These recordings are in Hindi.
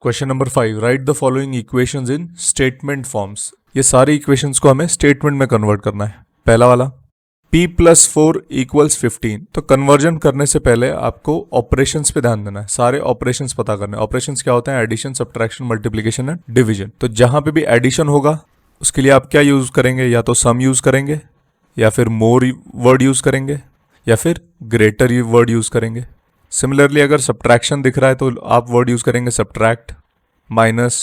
Question number 5, right the following equations in statement forms. ये सारी इक्वेशंस को हमें स्टेटमेंट में कन्वर्ट करना है। पहला वाला p+4 = 15। तो कन्वर्जन करने से पहले आपको ऑपरेशंस पे ध्यान देना है, सारे ऑपरेशंस पता करने हैं। ऑपरेशंस क्या होते हैं? Addition, subtraction, multiplication and division. तो जहां पे भी एडिशन होगा उसके लिए आप क्या यूज करेंगे? या तो सम यूज करेंगे, या फिर मोर वर्ड यूज करेंगे, या फिर ग्रेटर वर्ड यूज करेंगे। सिमिलरली अगर सब्ट्रैक्शन दिख रहा है तो आप वर्ड यूज करेंगे सब्ट्रैक्ट, माइनस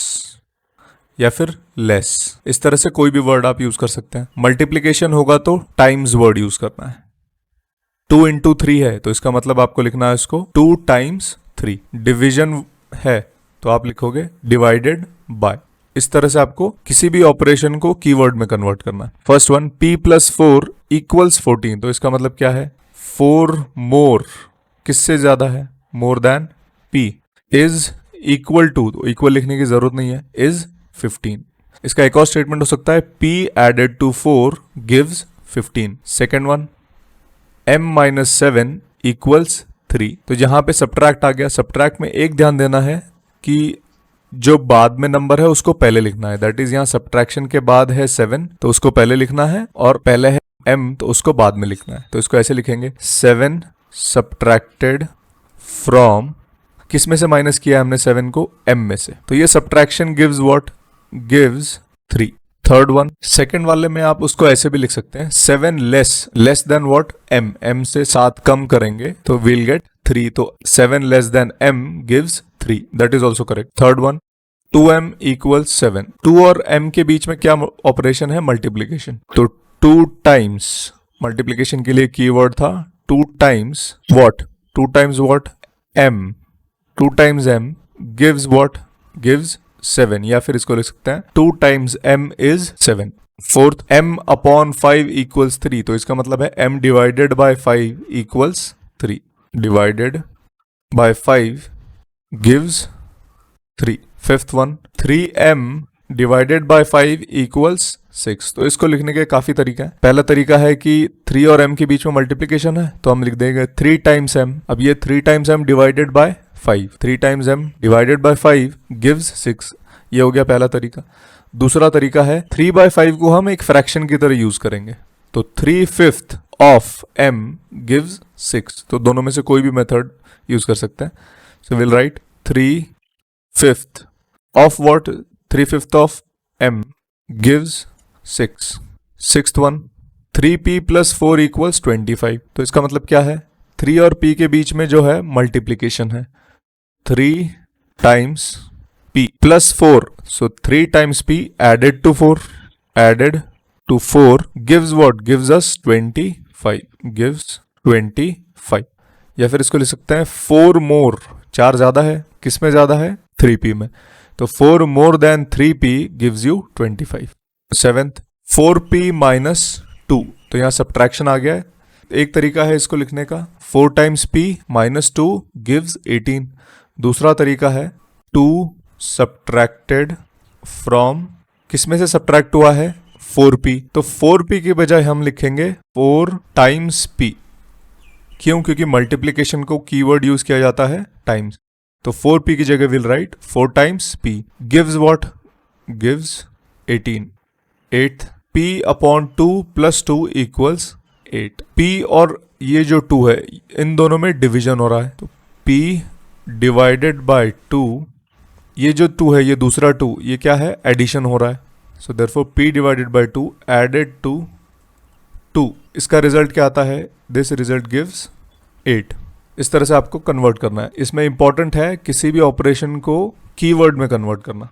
या फिर लेस। इस तरह से कोई भी वर्ड आप यूज कर सकते हैं। मल्टीप्लिकेशन होगा तो टाइम्स वर्ड यूज करना है। 2 × 3 है तो इसका मतलब आपको लिखना है इसको 2 × 3। डिवीजन है तो आप लिखोगे डिवाइडेड बाय। इस तरह से आपको किसी भी ऑपरेशन को कीवर्ड में कन्वर्ट करना है। First one p+4 = 14। तो इसका मतलब क्या है? 4 मोर किससे ज्यादा है? More than p is equal to, तो इक्वल लिखने की जरूरत नहीं है, इज 15। इसका एक और स्टेटमेंट हो सकता है p added to 4 gives 15। Second one m-7 = 3। तो जहां पे सब्ट्रैक्ट आ गया, सब्ट्रैक्ट में एक ध्यान देना है कि जो बाद में नंबर है उसको पहले लिखना है। दैट इज यहाँ सब्ट्रैक्शन के बाद है 7 तो उसको पहले लिखना है, और पहले है m तो उसको बाद में लिखना है। तो इसको ऐसे लिखेंगे 7 सब्ट्रैक्टेड फ्रॉम, किस में से माइनस किया है हमने 7 को? m में से। तो ये subtraction gives what? Gives 3। Third one, second वाले में आप उसको ऐसे भी लिख सकते हैं 7 less than what? m। m से 7 कम करेंगे तो we'll get 3। तो 7 less than m gives 3। That is also correct. Third one 2m = 7। 2 और m के बीच में क्या ऑपरेशन है? मल्टीप्लीकेशन। तो 2 टाइम्स, मल्टीप्लीकेशन के लिए कीवर्ड था 2 times what? 2 times what? m। 2 times m gives what? gives 7। या फिर इसको लिख सकते हैं 2 times m is 7। Fourth m/5 = 3। तो इसका मतलब है m divided by 5 = 3। Divided by 5 gives 3। Fifth one 3m divided by 5 = 6। तो इसको लिखने के काफी तरीका है। पहला तरीका है कि 3 और m के बीच में मल्टीप्लिकेशन है तो हम लिख देंगे 3 टाइम्स m। अब ये 3 times m divided by 5, 3 times m divided by 5 gives 6। ये हो गया पहला तरीका। दूसरा तरीका है 3/5 को हम एक फ्रैक्शन की तरह यूज करेंगे, तो 3/5 ऑफ m गिव्स 6। तो दोनों में से कोई भी मेथड यूज कर सकते हैं। So will write 3/5 of what? 3/5 of m gives 6। Sixth one 3p + 4 = 25। तो इसका मतलब क्या है? 3 और p के बीच में जो है मल्टीप्लिकेशन है। 3 times p + 4, so 3 times p added to 4 gives what? gives us 25, gives 25। या फिर इसको लिख सकते हैं 4 मोर, 4 ज्यादा है, किस में ज्यादा है? 3p में। तो 4 more than 3p gives you 25। Seventh 4p - 2। तो यहाँ सब्ट्रैक्शन आ गया है। एक तरीका है इसको लिखने का 4 टाइम्स p - 2 gives 18। दूसरा तरीका है 2 सब्ट्रैक्टेड फ्रॉम, किस में से सब्ट्रैक्ट हुआ है? 4p। तो 4p की बजाय हम लिखेंगे 4 टाइम्स p। क्यों? क्योंकि मल्टीप्लिकेशन को कीवर्ड यूज किया जाता है टाइम्स। तो 4p की जगह will write 4 times p gives what? Gives 18। Eighth p/2 + 2 = 8। p और ये जो 2 है इन दोनों में डिवीजन हो रहा है, तो p डिवाइडेड बाय 2, ये जो 2 है ये दूसरा 2, ये क्या है? एडिशन हो रहा है। So therefore p divided by 2 added to 2। इसका रिजल्ट क्या आता है? This result gives 8। इस तरह से आपको कन्वर्ट करना है। इसमें इंपॉर्टेंट है किसी भी ऑपरेशन को कीवर्ड में कन्वर्ट करना।